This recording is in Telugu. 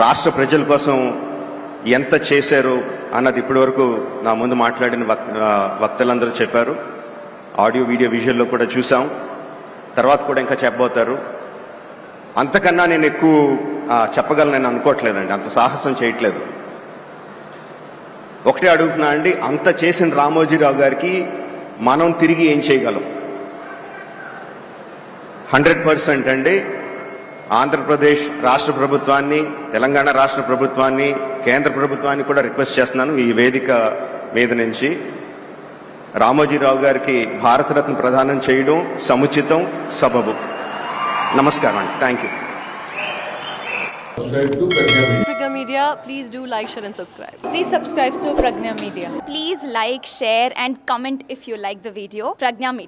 రాష్ట్ర ప్రజల కోసం ఎంత చేశారు అన్నది ఇప్పటివరకు నా ముందు మాట్లాడిన వక్తలందరూ చెప్పారు. ఆడియో వీడియో విజువల్లో కూడా చూసాం, తర్వాత కూడా ఇంకా చెప్పబోతారు. అంతకన్నా నేను ఎక్కువ చెప్పగలను అనుకోవట్లేదండి, అంత సాహసం చేయట్లేదు. ఒకటే అడుగుతున్నా అండి, అంత చేసిన రామోజీరావు గారికి మనం తిరిగి ఏం చేయగలం? 100% అండి. ఆంధ్రప్రదేశ్ రాష్ట్ర ప్రభుత్వాన్ని, తెలంగాణ రాష్ట్ర ప్రభుత్వాన్ని, కేంద్ర ప్రభుత్వాన్ని కూడా రిక్వెస్ట్ చేస్తున్నాను ఈ వేదిక మీద నుంచి, రామోజీరావు గారికి భారతరత్న ప్రదానం చేయడం సముచితం, సబబు. నమస్కారం అండి. Thank you. Subscribe to Pragya Media. Pragya Media, please do like, share and subscribe. Please subscribe to Pragya Media. Please like, share and comment if you like the video. Pragya Media.